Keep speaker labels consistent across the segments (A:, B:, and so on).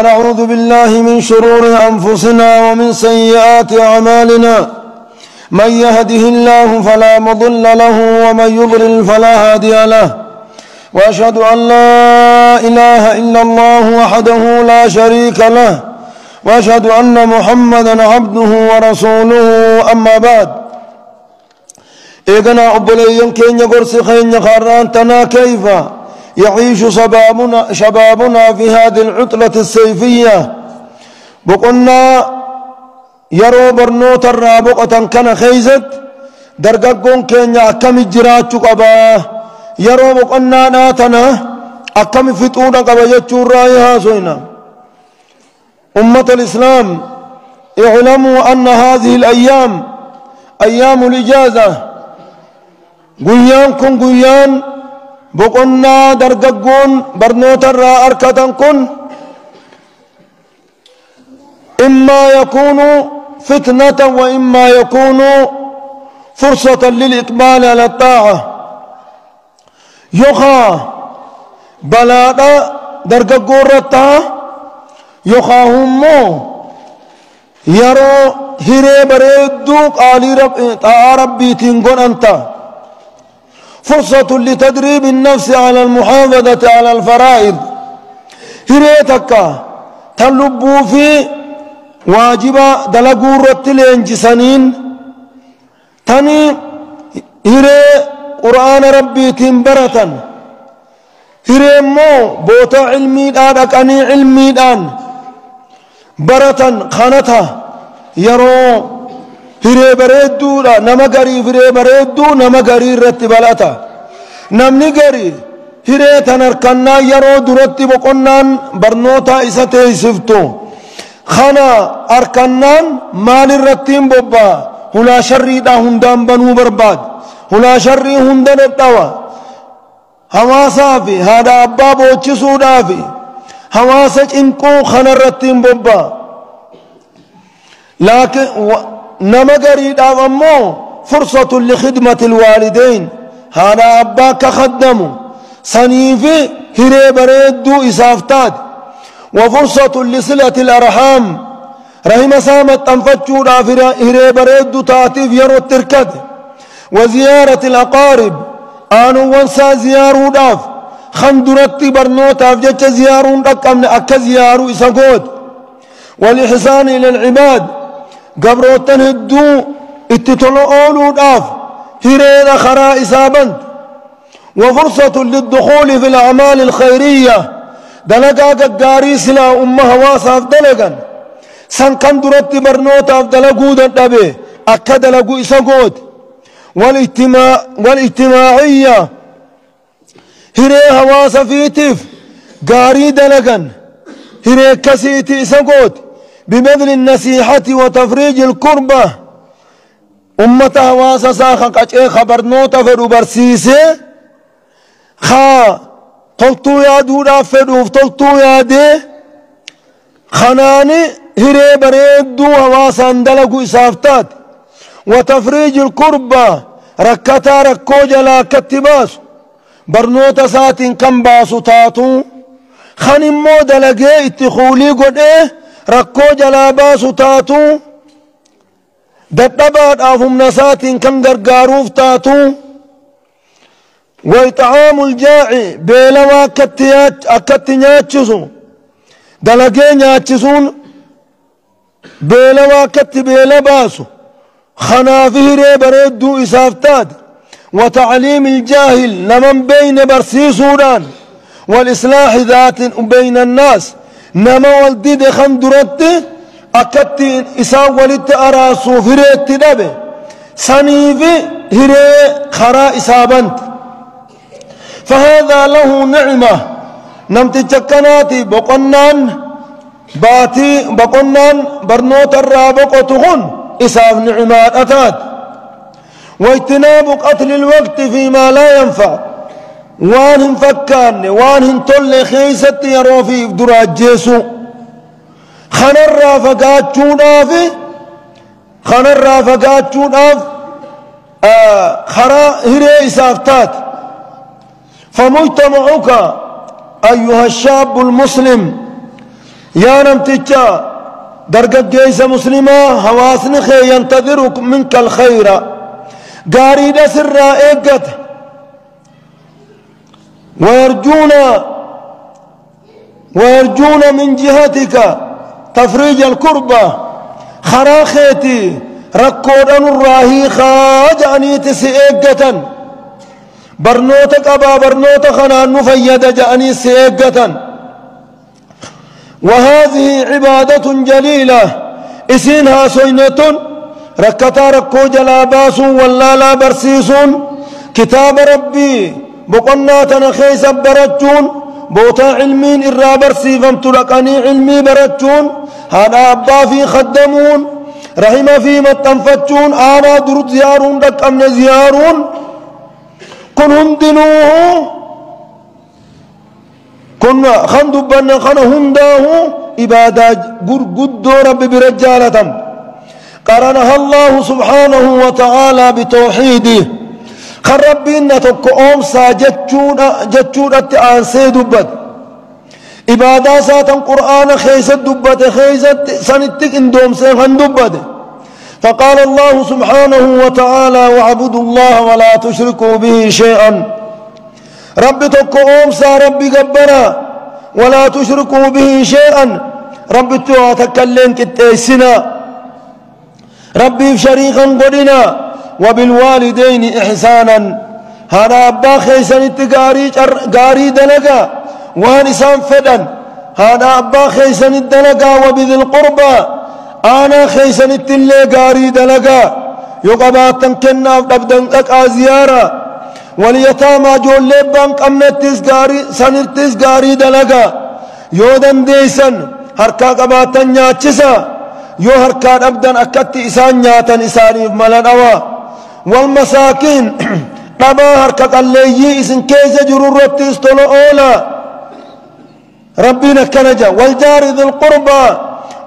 A: ونعوذ بالله من شرور أنفسنا ومن سيئات أعمالنا من يهده الله فلا مضل له ومن يضلل فلا هادي له وأشهد أن لا إله إلا الله وحده لا شريك له وأشهد أن محمدا عبده ورسوله أما بعد إذن أبليين كين يقرس خين يخاران تنا كيف يعيش شبابنا في هذه العطلة الصيفية بقنا يرو برنوت الرابقة كان خيزت درقاقون كين أكم الجرات قبا يرو بقنا ناتنا أكم فتونا قبا يجور رايها سوينا أمة الإسلام اعلموا أن هذه الأيام أيام الإجازة قيان كن قيان بقنا درقاقون برنوت الرا أركتن كن إما يكون فتنة وإما يكون فرصة للإقبال على الطاعة يخا بلادا درقاقون رتا يخا همو يرو هيري بريدو قالي ربي تنقون أنت فرصة لتدريب النفس على المحافظة على الفرائض هيريتك تلبو في واجب دلقو رتلين جسنين تاني هيري قرآن ربي تنبرة هيري مو بوتا علمي دانك أني علمي دان برة خانتها يرو هيري بريدو نما غري هيري بريدو نما غري رتبالتا نمني غري هيري تنركنا يرو درتي بقنان برنوتا إساتي سفتو خانا أركنان مال الرتين بوبا هلا شري دا هندان بنو برباد هلا شري هندان التوا حواسا في هذا أبا بوچسو دافي حواسا انكو خانا الرتين بوبا لكن نما قريد أمو فرصة لخدمة الوالدين هذا أباك خدموا صنيفي هيري بريدو إسافتاد وفرصة لصلة الأرحام رحم سامت تنفتشو دافر هيري بريدو تاتيف يرو التركد وزيارة الأقارب آنو وانسا زيارو داف خندرتي برنوت أفجج زيارون رقم أكا زيارو إساقود والإحسان إلى العباد قبروتن هدو اتتلو اولو داف هيرينا خرا إسابند وفرصة للدخول في الأعمال الخيرية دلقا قاري سلا أمها واساف دلقا سن كان درت برنوتا دلقو دنبه أكا دلقو إساقود والاجتماعية هيري هواسا فيتف قاري دلقا هيري كسيتي إساقود ببذل النصيحة وتفريج الكربة أمة هواسا ساخا قچئ خبر نوتا فدو برسيسي خا تلتو يادو دافدوف تلتو يادي خناني هيري بريدو هواسا اندلقو إسافتات وتفريج الكربة ركتا ركو جلا كتباس برنوتا ساتين كم باسو تاتو خنمو دلقي اتخولي قد ركو جلاباسو تاتو دبابات آفم نساتين كم غرغاروف تاتو وإطعام الجاعي بيلوا أكتي نياتشسو دلقي نياتشسون بيلوا أكتي بيلباسو خنافير بريدو إسافتاد وتعليم الجاهل لمن بين برسيسودان والإصلاح ذات بين الناس نما والدي خندرت أكتي إساء ولدت أراسو فريت دبه سنيفي هري خرا إسابنت فهذا له نعمة نمت جكناتي بقنان باتي بقنان برنوت الرابقتهن إساف نعمات أتات واجتناب قتل الوقت فيما لا ينفع وانهم فكان وانهم طل خيست يروفي دراج جيسو خنر فقاتشون خرا هري إسافتات فمجتمعك أيها الشاب المسلم يا نمتجا درجة جيس مسلمة هواسن خي ينتظرك منك الخير قاريد سر إيقت ويرجون من جهتك تفريج الكربة خراخيتي ركودن الراهي خاجعني تسئقة برنوتك أبا برنوت خنان نفيد جأني سئقة وهذه عبادة جليلة اسينها سينة ركتا ركو جلاباس ولا لا برسيسون كتاب ربي بقنا تنخيس برجون بوتا علمين إرا برسيفم تلقني علمي برجون هذا أبا في خدمون رحم في متنفتون آنا درد زيارون دك أمن زيارون كن هندنوه كنا خندبنا خنا هنداه إبادة قد رب برجالتهم قرنها الله سبحانه وتعالى بتوحيده خربنا تقوم جتشون التعانسي دبت إبادة ساتا قرآن خيست دبت خيست سنتك اندوم سيخن دبت فقال الله سبحانه وتعالى واعبدوا الله ولا تشركوا به شيئا رب تقوم سا ربي قبنا ولا تشركوا به شيئا رب تكلم كتيسنا ربي شريكا قدنا وبالوالدين إحسانا هذا أبا خيسان التقاري دلقا وانسان فدن هذا أبا خيسان الدلقا وبذي القربى أنا خيسان التلي قاري دلقا يقبات كنا أبدن أكا زيارة واليتامى جول لبان قمنتس قاري سنرتس قاري دلقا يودن ديسن هركا قباتا نياتشسا يو هركان أبدن أكت إسان نياتا إسانيف ملنوا والمساكين نما هركا قليي إسن كيس جرورت استولو أولا ربنا كنجا والجار ذي القربى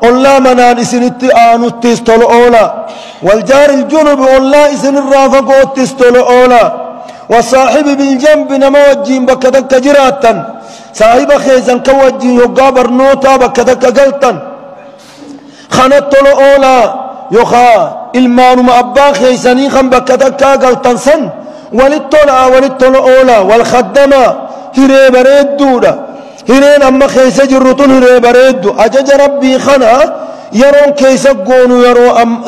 A: الله منان إسن اتآنو تستولو أولا والجار الجنب الله إسن الرافقو تستولو أولا والصاحب بالجنب نما وجين بكتك جراتا صاحب خيزن كوجين يقابر نوتا بكتك قلتا خانت طلو أولا يخا إلمان ما أبا خيساني خم بكتك قلتا سن وللطلو أولا والخدمة هري بريد دودا هرين أما خيس جرطون هري بريد أجج ربي خنا يرون كيس قونو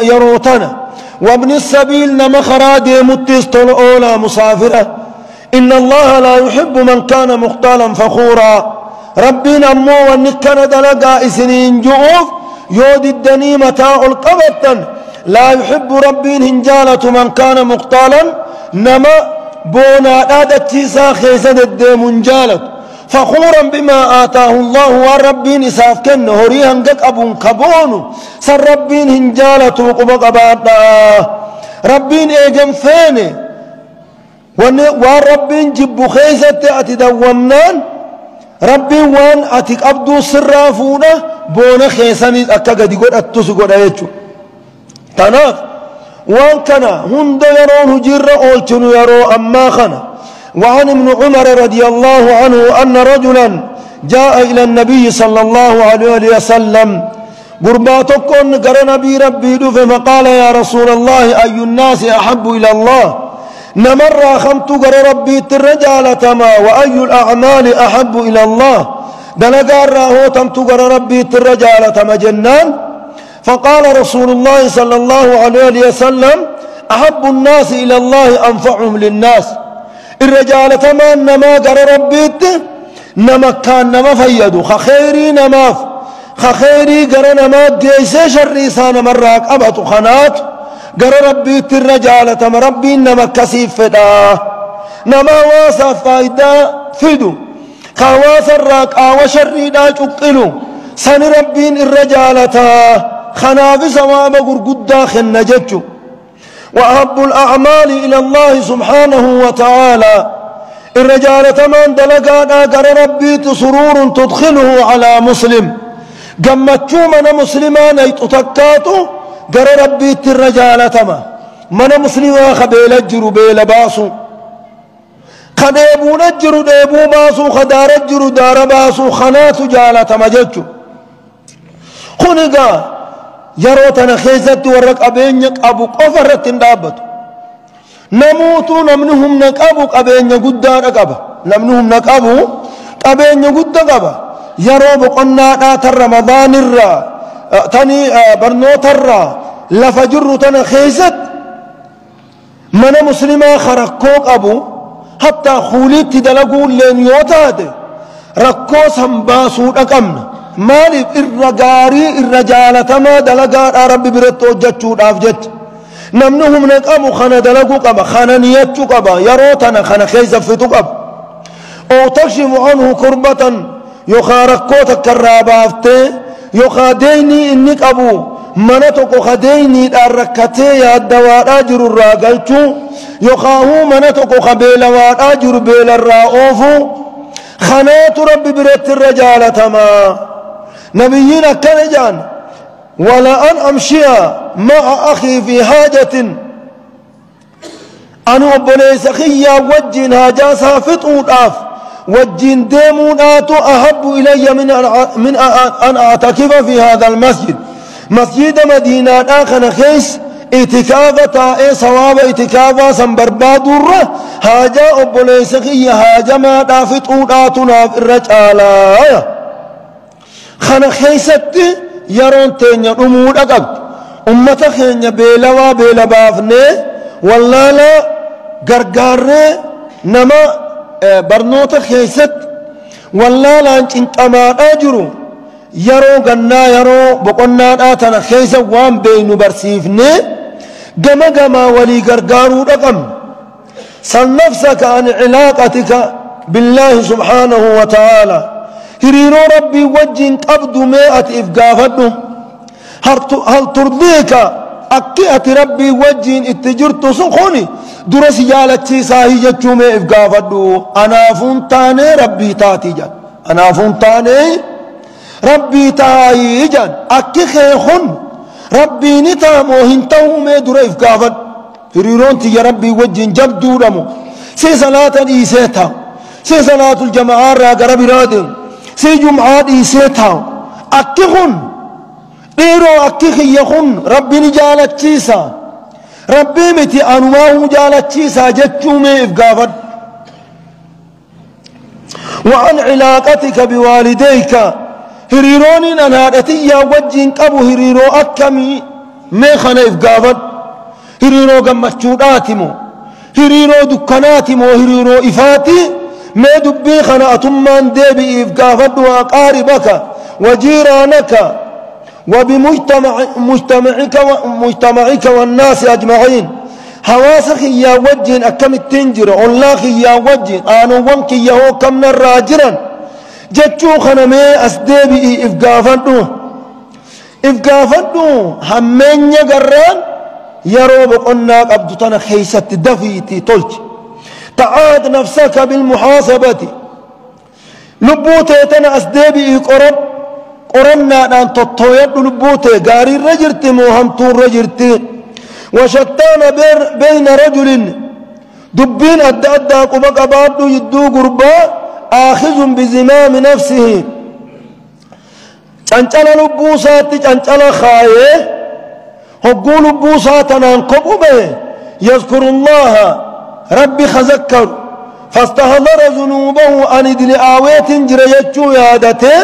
A: يروتنا وابن السبيل نما خرادي متس طلو أولا مسافرة إن الله لا يحب من كان مختالا فخورا ربنا أمو ونكنا دلقا إسنين جعوف يود الدني متاع القبطا لا يحب ربين هنجالة من كان مختالا نما بونا آدت تيسا خيسد الدي منجالة فخورا بما آتاه الله والربين إساف كن هريها قد أبون كبون سر ربين هنجالة وقبق بعدا ربين إيجم فيني والربين جب خيسد أتدومنان ربين وان أتك أبدو سرافونا بونا خيساني أكا قد يقول أتوسي قد أيتشو تناف وان كان هند يرون جر أولتن يرو أما خنا وعن ابن عمر رضي الله عنه أن رجلا جاء إلى النبي صلى الله عليه وسلم قرباتكم قال نبي ربي فقال يا رسول الله أي الناس أحب إلى الله نمر خمت قال ربي الرجال تما وأي الأعمال أحب إلى الله دلقار راهو تمت قال ربي الرجال تما جنان فقال رسول الله صلى الله عليه وسلم أحب الناس إلى الله أنفعهم للناس الرجال تما نما قال ربي نما كان نما فيدو خخيري نماف خخيري قال نما جيسي شريسان مراك أبط خنات قال ربي الرجال تما ربي نما كسيف فدا نما واسا فايدا فدو خواس الراك وشري دا چقلو سن ربين الرجالتا خناف سواب قرقدا خنججو وأحب الأعمال إلى الله سبحانه وتعالى الرجالة من دلقانا قر ربي سرور تدخله على مسلم قمتشو من مسلمان يتتكاتو قر ربي الرجالة من مسلمان خبيل الجر بيل باسو خديبو نجر ديبو باسو خدار الجر دار باسو خنات جالة مججو خنقا يروتنا خيزت ورق أبينك أبو قفرت دابت نموتو نمنهم نقابو أبين قدار أقابا نمنهم نقابو أبين قد أقابا يروب قلنا تر رمضان الرا تاني برنوت الرا لفجر تنا خيزت من مسلما خرقوك أبو حتى خوليت تدلقوا لين يوتاد ركوس هم باسود أقمنا مالي الرجاري الرجالة ما دلقا ربي برتو جتشود أفجت نمنهم نقابو خنا دلقوا قبا خنا نيتشو قبا يروتنا خنا خيزة فتو قبا أو تكشف عنه كربة يخا ركوتك كرابافتي يخا ديني إنك أبو منتك خديني الركتي يا الدوار أجر الراقلتو يخا هو منتك خبيل وأجر بيل الرائوفو خنات ربي بريت الرجالة ما نبينا كنجان ولا أن أمشي مع أخي في حاجة أنا أبني سخيا وجين هاجاسا فطود آف وجين ديمون آتو أحب إلي من أن أعتكف في هذا المسجد مسجد مدينة آخر خيس اتكافة صواب اتكافة سنبرباد الره هاجا أبني سخيا هاجا ما دافتود آتنا في الرجالة خنا خيست يرون تينيا أمور أقب أمتا خينيا بيلوا بيلا بافني والله لا غرغار نما برنوتا خيست والله لا انت أمان أجرو يرو غنا يرو بقنا آتنا خيسا وان بينو برسيفني قما ولي غرغارو رقم سل نفسك عن علاقتك بالله سبحانه وتعالى هريرو ربي وجين قبض مئة إفقافته هل ترضيك أكئة ربي وجين اتجرت سخوني درس جالتي ساهي جتشو مئة إفقافته أنا فنتاني ربي تاتي جان أنا فنتاني ربي تاي جان أكي خيخن ربي نتامو هنتو مئة در إفقافت هريرون تي ربي وجين جبدو رمو سي صلاة إيسيتا سي صلاة الجماعة راقر برادن سي جمعات إيسيتاو أكيخن إيرو أكيخيخن ربي نجالت چيسا ربي متي أنواه جالت چيسا جتشومي إفقافت وعن علاقتك بوالديك هريروني ننادتي وجين قبو هريرو أكمي ميخن إفقافت هريرو قمتشوداتمو هريرو دكاناتمو هريرو إفاتي ما دبي خناتمان ديبي إفقافت وأقاربك وجيرانك وبمجتمعك والناس أجمعين حواسك يا وجين أكم التنجر الله يا وجين آنو وانك يهو كم الراجرا جتشو خنمي أسديبي إفقافت همين يقران يروب قناك أبدتنا خيست دفيتي تلج تعاد نفسك بالمحاسبة لبوتي تنا أسديبي قرنا أن تطويت لبوتي قاري رجرتي موهمتون رجرتي وشتان بين رجل دبين أدى قبق أبادو يدو قربا آخذ بزمام نفسه چنچل لبوسات چنچل خايه هقو لبوساتنا انقبه يذكر الله ربي خذكر فاستهضر ذنوبه أن ادل آويت جريتشو يادته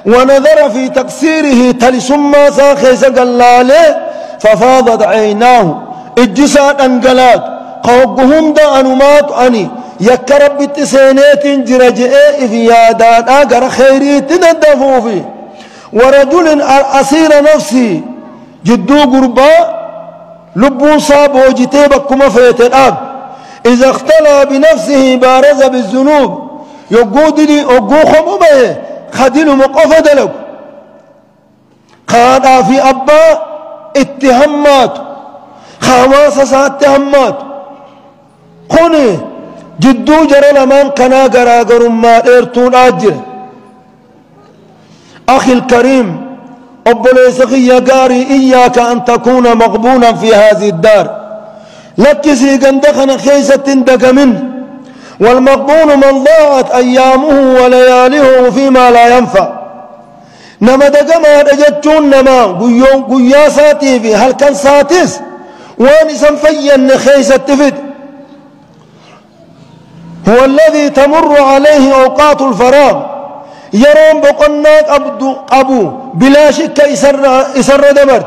A: ونظر في تقصيره تلسما ساخيس قلاله ففاضت عيناه اجسات انقلات قوقهم دا أنمات أني يك ربي تسينيت جرجئ في يادات آقر خيري تندفو فيه ورجل أسير نفسي جدو قربا لبو صاب وجتيبك كما فيت الآب إذا اختلى بنفسه بارز بالذنوب يقودني أقو خمومه خدل مقفد له قادا في أبا اتهامات خواص اتهامات خوني جدو جرى لمن كنا قراقر ما إرتون أجر أخي الكريم أبوليسخي يا قاري إياك أن تكون مغبونا في هذه الدار لك سيقندخنا خيسة دق منه والمغبون من ضاعت أيامه ولياليه فيما لا ينفع نما دقما رجتون نما قيا ساتي في هل كان ساتس وان سنفيا نخيس التفت هو الذي تمر عليه أوقات الفراغ يرون بقناك أبو بلا شك إسر دمرت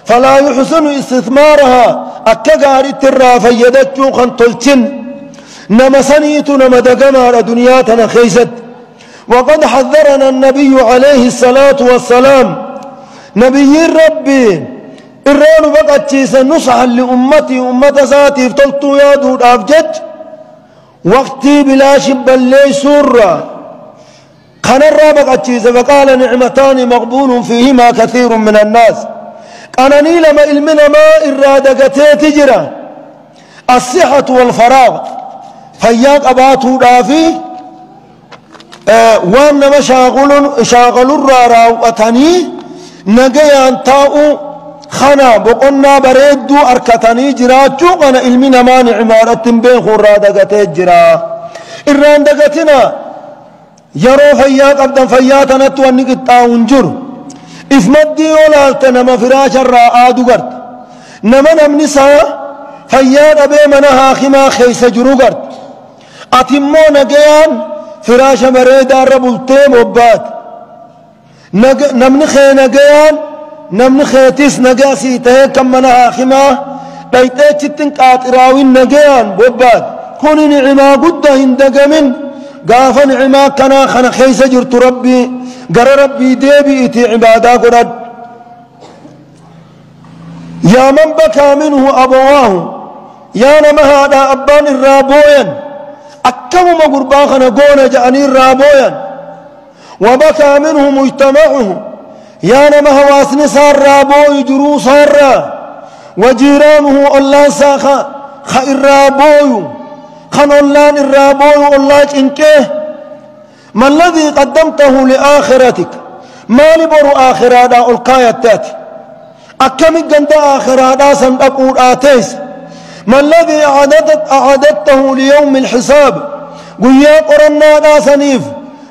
A: فلا يحسن استثمارها أكغاري ترى فيدتشو خنطلتن نما سنيت نما دقما دنياتنا خيست وقد حذرنا النبي عليه الصلاة والسلام نبي ربي الران بقت تيسا نصحا لأمتي أمة ذاتي فتلتو يا دود أفجج وقتي بلا شب اللي سورة خنرى بقت تيسا فقال نعمتان مغبون فيهما كثير من الناس أنني لما إلمنا ما إرادقتي تجرى الصحة والفراغ فياك أباتو دافي وانما شاغل الراراوتني نجيان تاؤ خنا بقنا بريدو أركتني جراجو قنا علمنا ما نعمارة بين خرادقتي جرا الراندقتنا يرو فياك أبدا فياتنا توانيك التاون جر إفمدي ولالتنا ما فراش الرآد قرد نمنا منسا فيات أبي منها خما خيس جرو قرد أتمو نجيان فراش مريدا ربولتين وبات نمن خي نجيان نمن خيتيس نجاسي تهي كم منها خما دايتي تتن قاطراوين نجيان وبات كوني نعما قد هندقمن قافا نعما كنا خنا خيس جرت ربي قرى ربي ديبي اتي عبادا قرد يا من بكى منه أبواه يا نمها دا أبان الرابوين أكمم قرباخنا قونا جاني الرابويا وبكى منه مجتمعه يا نمه واسن صار رابوي جرو صار وجيرانه الله ساخا خير رابوي خن الله الرابوي الله انكه ما الذي قدمته لآخرتك ما لبرو آخرة دا القاية أكمل جند آخرة دا سندقود آتيس ما الذي أعددته ليوم الحساب قويا قرنا دا سنيف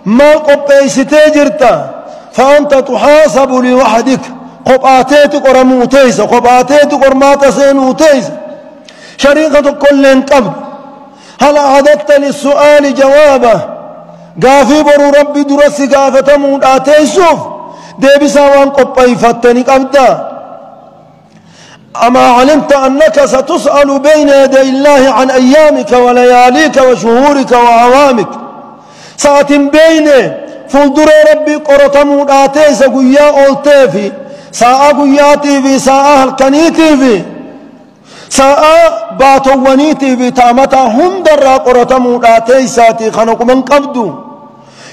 A: ما قبيس تجرتا فأنت تحاسب لوحدك قباتيتك ورموتيس قباتيتك ورماتسينوتيس شريقة كل قبل هل أعددت للسؤال جوابه قافي برو ربي درسي قافة موداتيسوف ديبسا وان قبي فتني قبدا أما علمت أنك ستسأل بين يدي الله عن أيامك ولياليك وشهورك وعوامك ساعة بين فلدر ربي قرطمود آتيس قويا أولتيفي ساعة قوياتي في ساعة الكنيتي في ساعة باتوانيتي في تامتا هندر قرطمود آتيساتي خنق من قبدو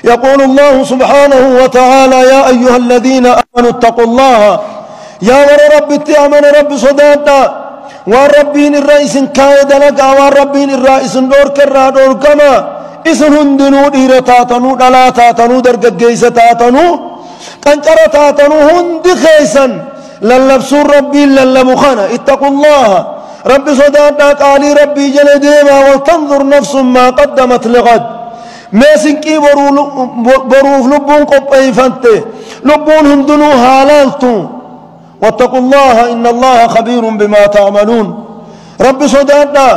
A: يقول الله سبحانه وتعالى يا أيها الذين آمنوا اتقوا الله يا ور ربي تأمن ربي صداتا والربين الرئيس كايد لك والربين الرئيس دور كرا دور كما اسن هندنو ديرتاتنو دلاتاتنو درققيستاتنو قنقرتاتنو هند خيسا للبسور ربي للمخانا اتقوا الله ربي صداتا قالي ربي جل ديما ولتنظر نفس ما قدمت لغد ميسنكي بروف لبون قبئي فانتي لبون هندنو هالالتو واتقوا الله إن الله خبير بما تعملون ربي صداقنا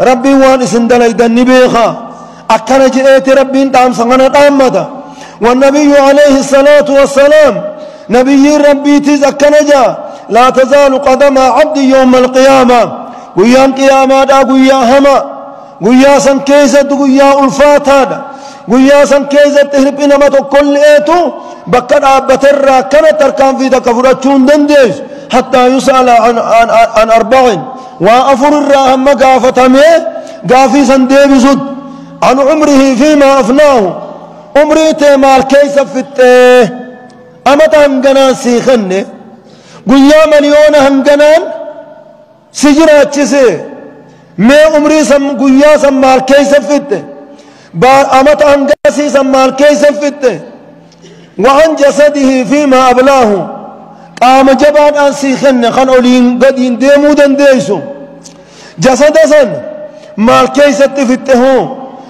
A: ربي وان اسندل ايدن بيخا أكنا جئت ربي انتام سنغنا قامتا والنبي عليه الصلاة والسلام نبي ربي تزكنا جا لا تزال قدم عبد يوم القيامة قيام قيامة دا قيا هما قيا سن كيزت قيا ألفاتا قيا سن كيزت تهربين ما تقول ايتو بكر أبتر كانت تركان في تكفرتشون دندش حتى يسأل عن أربع وأفر الراهم قافة مي قافي سنديب سد عن عمره فيما أفناه عمري تمال كيس فته أمت هنجنان سيخني قيا مليون هنجنان سجرات تشسي مي عمري سم قيا سمال كيس فته بار أمت هنجاسي سمال كيس فته وعن جسده فيما أبلاه قام جبان أن سيخن خن أولين قدين ديمو دنديسو جسد سن مال كيسة فته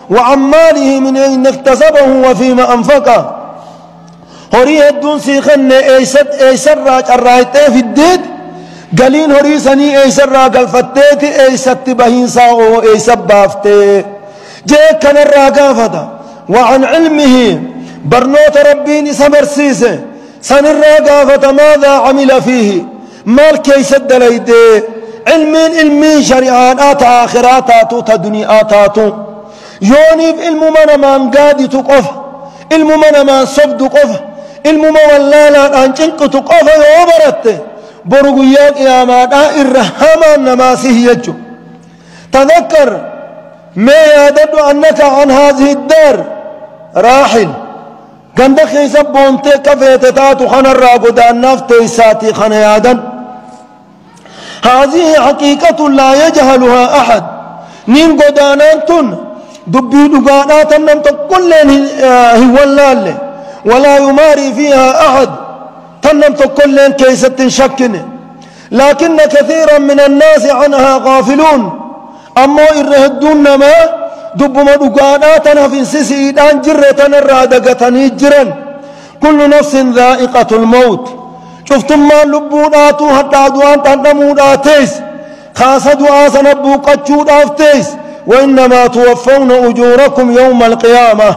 A: وعن ماله من أين اكتسبه وفيما أنفقه هوري الدون سيخن ايسر راج الرايتي في الديد قالين هوري سني ايسر راج الفتيت ايست بهين ساو ايسر بافتي جاء كان الراقافة وعن علمه برنوت ربين سمرسيسه سن الراقافة ماذا عمل فيه مال كيس الدليدي علمين شريعات آخراتاتو تدنياتاتو يونيف علم من مان قادي تقف علم من مان صبد قف علم مولالا أنجنك تقف يوبرت برغيات إيامات الرحمن نماسيه يجو تذكر ما يدد أنك عن هذه الدار راحل قندخ يسبون كفيتتات خنا الراقود النفط يساتي خنا يادن هذه حقيقة لا يجهلها أحد نين قدانان دبي دقانات النمط كلين هو اللال ولا يماري فيها أحد تنمط كلين كيسة شكن لكن كثيرا من الناس عنها غافلون أما إرهدون ما دب ما دقاناتنا في سيسيدان جرتنا الرادقتني جرا كل نفس ذائقة الموت شفتم ما لبوناتو حتى دوان تنموناتيس خاصة دعا سنبو قجود آفتيس وإنما توفون أجوركم يوم القيامة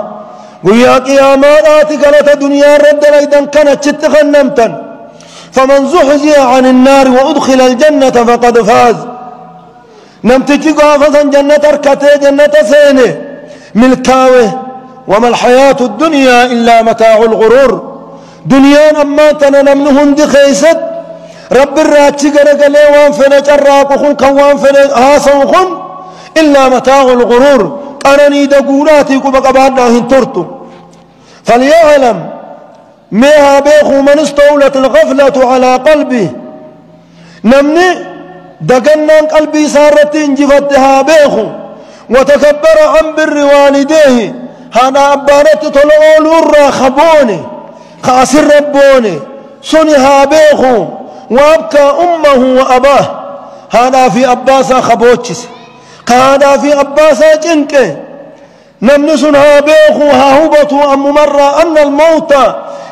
A: ويا قيامات قالت دنيا رد ليدا كانت تتغنمتا فمن زحزح عن النار وأدخل الجنة فقد فاز نمتكي قافزا جنة أركته جنة سينه ملكاوه وما الحياة الدنيا إلا متاع الغرور دنيا أما تنمنهن دي خيست رب الراتي قرق لي وان فنا جراقخن كوان فنا هاسوخن إلا متاع الغرور قرني دقولاتي قبقبادنا هنترتو فليعلم ميها بيخو من استولت الغفلة على قلبه نمني دقنان قلبي سارت انجفتها بيخو وتكبر عن بر والديه هانا أبانت طلعون الرا خبوني خاسر ربوني سنها بيخو وابكى أمه وأباه هذا في أباسا خبوتشس هذا في أباسا جنكه نمنسنها بيخو هاهبة أم مرة أن الموت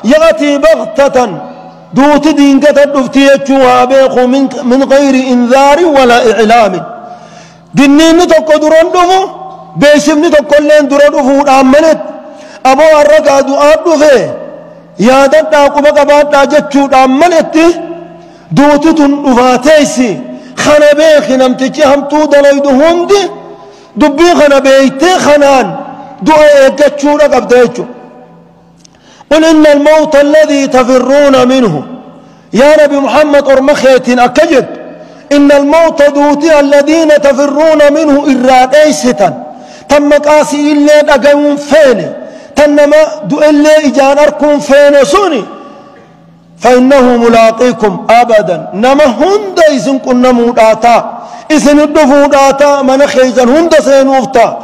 A: يأتي بغتة دوت دين قتل افتيتشوها بيخو من غير إنذار ولا إعلام دينين تقو دران دفو بيشفني تقو لين دران دفو آمنت أبو الرقا دعا دفه يادت داكو بقبات جتشو آمنت دوت تنفاتيسي خنا بيخي نمتكي هم تودليدو هندي دبي خنا بيتي خنان دعا جتشو لقبديتشو قل إن الموت الذي تفرون منه يا نبي محمد أرمخيت أكجد إن الموت دوتي الذين تفرون منه إراديسة تم قاسي إلا أقوم فيني تنما دو إلا إجان أركم فيني سوني فإنه ملاقيكم أبدا نما هند إذن كنا موداتا إذن الدفوداتا من خيزا هند سينوفتا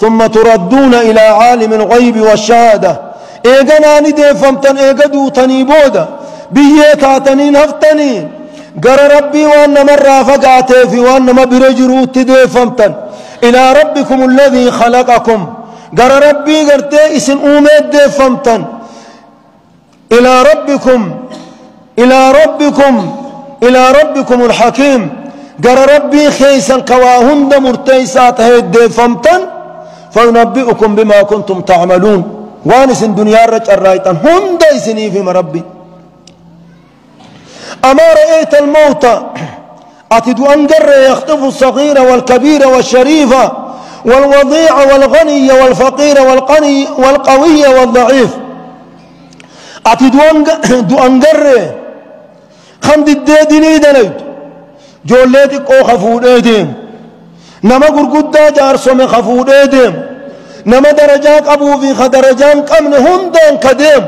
A: ثم تردون إلى عالم الغيب والشهادة إيغاناني ديفمتن إيغدو تنيبودا بييتاتنين هفتنين قرى ربي وأن مرة فقعته في وأن ما برجروت ديفمتن إلى ربكم الذي خلقكم قرى ربي قرتي إسن أوميد ديفمتن إلى ربكم الحكيم قرى ربي خيسا كواهند مرتيسات هيد ديفمتن فينبئكم بما كنتم تعملون وانس دنيا رج الرايتان هند يسني في مربي أما رأيت الموت أتدو أنقر يخطف الصغير والكبير والشريف والوضيع والغني والفقير والقوي والضعيف أتدو أنقر خمد الديدني دنيد جوليتك أو خفود إيديم نما قرقودا جارسوم خفود إيديم نما درجات أبو في خدرجان كمن هندان كديم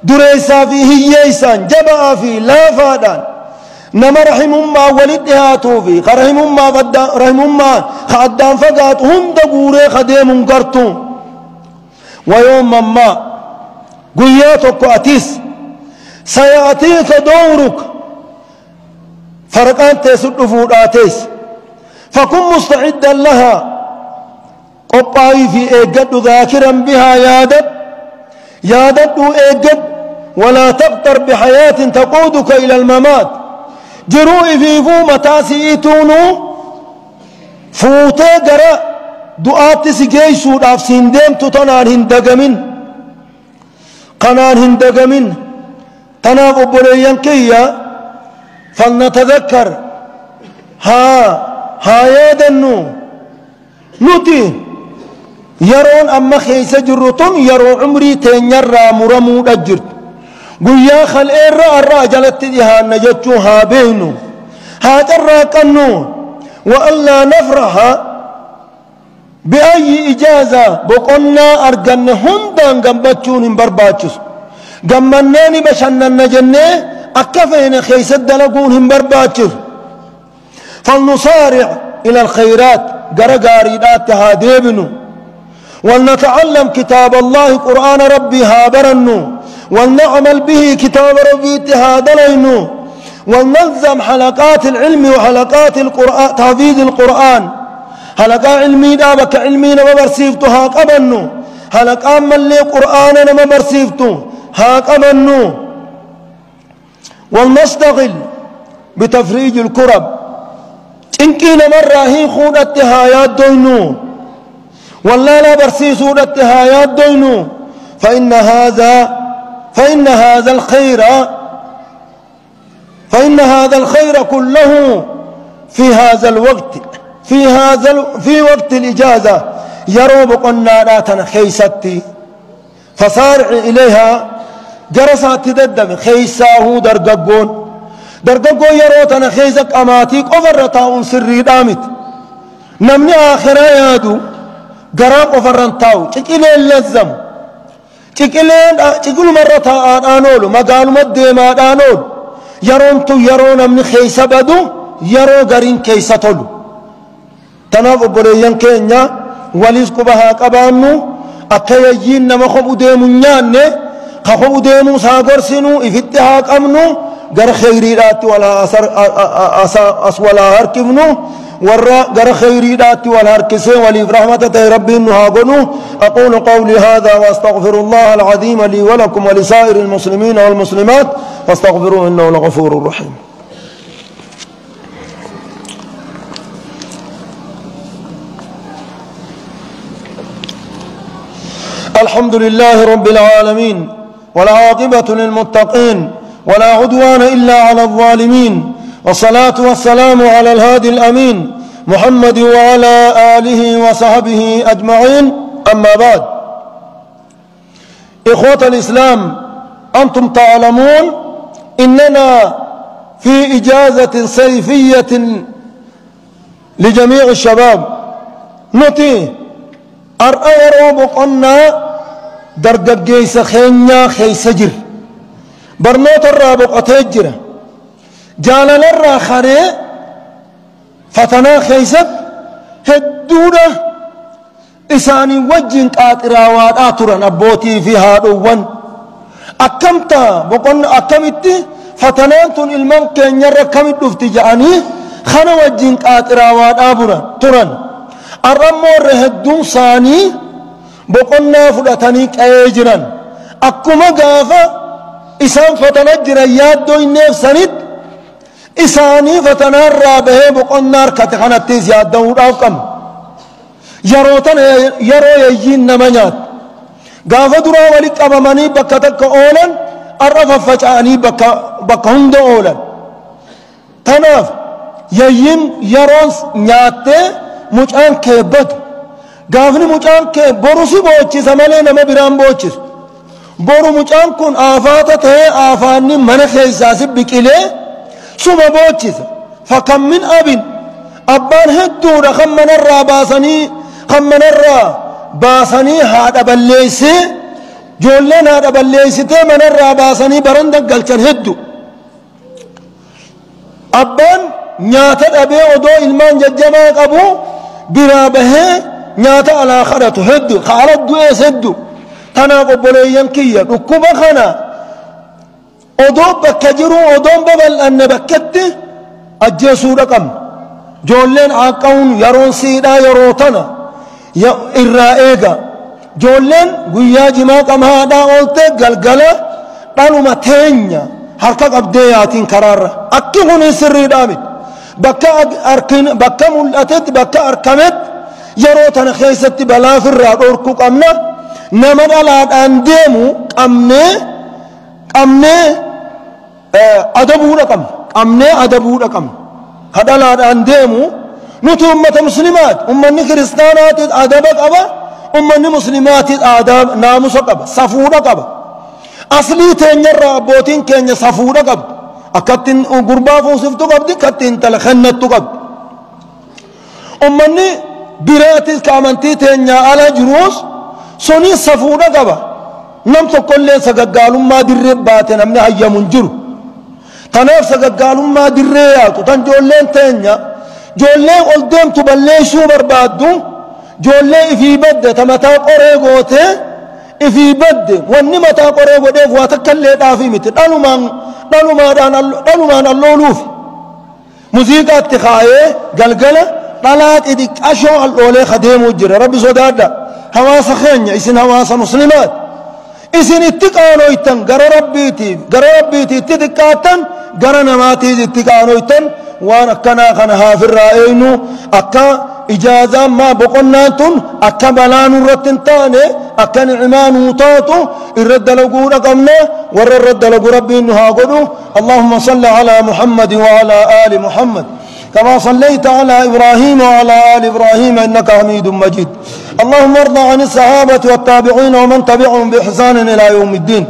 A: دريسا في هييسان جبا في لا فادان نما رحم ما ولدهاتو في رحم ما رحم ما خدام فقات هند قوري خديم قرتو ويوم ما قياتك أتيس سيأتيك دورك فرقان تسد فوداتيس فكن مستعدا لها قبائي في إيجاد ذاكرا بها يادت إيجاد ولا تغتر بحياة تقودك إلى الممات جروء في فو متاسيتونو فوتي قرأ دعات سجيسو دافسين ديمتو تنان هندقمين قنان هندقمين تناف بليان كيا فلنتذكر ها يادنو نتي يرون أما خيس جرتم يرو عمري تنيرا مرمو أجرت قويا خل إيرا جلت ديها نجتو ها بينو ها جرا كنو وألا نفرح بأي إجازة بقنا أرجن هندان جنبتشون برباتشس جمناني بشنن جنة أكفين خيس الدلقون برباتشس فلنصارع إلى الخيرات جرجاريدات هاديبنو ولنتعلم كتاب الله قرآن ربي هابرنو ولنعمل به كتاب ربي تهادلينو ولننظم حلقات العلم وحلقات القرآن تحفيظ القرآن حلقة علمي دابك علمي نما برسيفتو هاك أبنو حلقة من لي قرآن نما برسيفتو هاك أبنو ولنشتغل بتفريج الكرب إنكي نمرة هي خون التهايات دوينو والله لا برسيسون التهايات دوينو فإن هذا الخير كله في هذا الوقت في وقت الإجازة يروب قناراتنا خيستي فصارع إليها جرسات تددم خيساه درققون يروتنا خيسك أماتيك أفرطاون سري دامت نمني آخرا يادو قرام أفرنتاو تكيلين لزم تكيلو مرة آنولو مقالو مديما آنولو يرون من خيسة بدو يرو قرين كيسة تولو تناف بريان كينيا وليسكو بها قبانو أكيجين نما خبو ديمو نياني خبو ديمو ساقرسنو إفتها قمنو قر خيريرات ولا أسولا هركبنو ورا قر خيريرات ولا هركسين ولي برحمة ربي نهاقنو أقول قولي هذا وأستغفر الله العظيم لي ولكم ولسائر المسلمين والمسلمات فاستغفروه إنه لغفور رحيم. الحمد لله رب العالمين والعاقبة للمتقين ولا عدوان إلا على الظالمين والصلاة والسلام على الهادي الأمين محمد وعلى آله وصحبه أجمعين. أما بعد، إخوة الإسلام، أنتم تعلمون إننا في إجازة صيفية لجميع الشباب نتي أرأيرو بقنا درققيس خينيا خيسجر برنوت الرابق أتجر جالل الراخري فتنا خيسد هدودة إساني وجن قاتراوات آتران أبوتي في هادوان أكمتا بقنا أكمتي فتنانتون المن كن يرى كمت دفتي جاني خنا وجن قاتراوات آبران تران الرمور هدون ثاني بقنا فلتنيك أيجران أكما قافا إسان فتنجر يادو النيف سند إساني فتنار به بقنا ركتخانة تيزياد دور أوكم يروتن يرو يجين نمانيات قافا درا ولك أبماني بكتك أولا الرفا فجاني بك هند أولا تناف يجين يرونس نياتي مجان كبد قافني مجان كبروسي بوچي سمالي نما برام بوچي بورو مجان كون آفاتت هي آفاني من خيساسي بكيلي سوما بوچي فكم من أبان هدو خمنا الراباسني هذا بليسي جولين هذا بليسي من الراباسني برندق قلچن هدو أبان نياتت أبي ودو إلمان ججما قبو برابه نياتا على خرطو هدو خالد دو إيس هدو تناقب بليان كيا ركوبا خنا ودو بكجرو ودو ببل أن بكت أجيسو رقم جولين عاقون يرون سيدا يروتنا الرائقة جولين قويا جماق مهادا قلت قلقلا قالوا ما تينيا هركك أبدياتين كرارة أكيهون سري دامد بكا أركن بكا ملأتت بكا أركمت يروتنا خيست بلا في الرأوركو قمنا نمد على أنديمو قمنا أدبو لكم قمنا أدبو لكم هذا على أنديمو نتو أمة مسلمات أمني كريستانات أدبك أبا أمني مسلمات أدب ناموسك أبا صفورك أبا أصلي تنجر أبوتين كن صفورك أبا أكتن غربا فوسفتو قبدي كتن تلخنتو قبد أمني براتي كامنتي تنيا على جروس سوني صفورة قبا نمتو كل سقالهم ما دربات نمني هيا منجر تناف سقالهم ما دريات تنجولين تنيا جولين قلدم تبليشو بربادو جولين في بد تمتا قريقوتي في بد واني متا قريقوتي واتكالي دافي متر دلومان اللولوف موسيقى اتخاية قلقلة طلعت إدك أشو الأولي خديم وجرى ربي صدادا هواس خينيا إسن هواس مسلمات إسن اتقانو يتن قرى ربيتي اتقاتن قرى نماتي اتقانو يتن وانا كنا خنها في الرائينو أكا إجازة ما بقناتن أكا بلان رتن تاني أكا نعمان وطاتو الرد لقو رقمنا والرد لقو ربي إنها قدو اللهم صل على محمد وعلى آل محمد كما صليت على إبراهيم وعلى آل إبراهيم إنك حميد مجيد اللهم ارض عن الصحابة والتابعين ومن تبعهم بإحسان إلى يوم الدين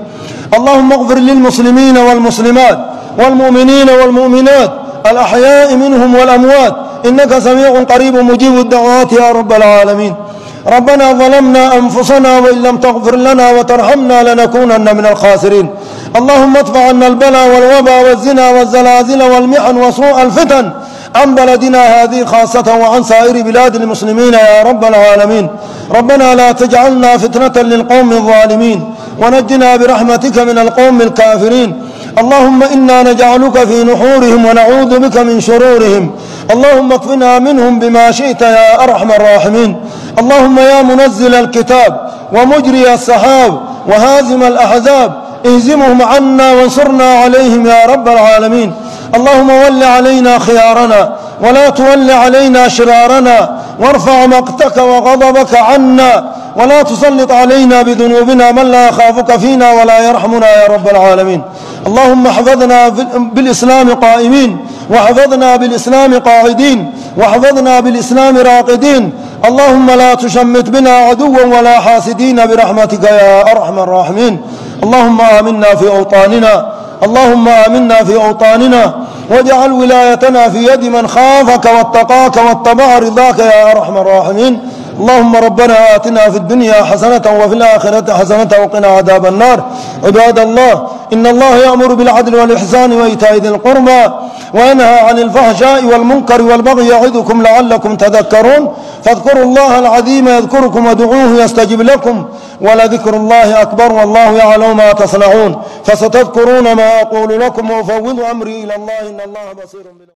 A: اللهم اغفر للمسلمين والمسلمات والمؤمنين والمؤمنات الأحياء منهم والأموات إنك سميع قريب مجيب الدعوات يا رب العالمين ربنا ظلمنا أنفسنا وإن لم تغفر لنا وترحمنا لنكونن من الخاسرين اللهم ادفع عنا البلاء والوباء والزنا والزلازل والمحن وسوء الفتن عن بلدنا هذه خاصة وعن سائر بلاد المسلمين يا رب العالمين ربنا لا تجعلنا فتنة للقوم الظالمين ونجنا برحمتك من القوم الكافرين اللهم إنا نجعلك في نحورهم ونعوذ بك من شرورهم اللهم اكفنا منهم بما شئت يا أرحم الراحمين اللهم يا منزل الكتاب ومجري السحاب وهازم الأحزاب اهزمهم عنا وانصرنا عليهم يا رب العالمين اللهم ول علينا خيارنا ولا تول علينا شرارنا وارفع مقتك وغضبك عنا ولا تسلط علينا بذنوبنا من لا يخافك فينا ولا يرحمنا يا رب العالمين اللهم احفظنا بالإسلام قائمين واحفظنا بالإسلام قاعدين واحفظنا بالإسلام راقدين اللهم لا تشمت بنا عدوا ولا حاسدين برحمتك يا أرحم الراحمين اللهم آمنا في أوطاننا اللهم آمنا في أوطاننا واجعل ولايتنا في يد من خافك واتقاك واتبع رضاك يا أرحم الراحمين اللهم ربنا آتنا في الدنيا حسنة وفي الآخرة حسنة وقنا عذاب النار عباد الله إن الله يأمر بالعدل والإحسان وإيتاء ذي القربى وينهى عن الفحشاء والمنكر والبغي يعظكم لعلكم تذكرون فاذكروا الله العظيم يذكركم ودعوه يستجب لكم ولذكر الله أكبر والله يعلم ما تصنعون فستذكرون ما أقول لكم وأفوض أمري إلى الله إن الله بصير بالعباد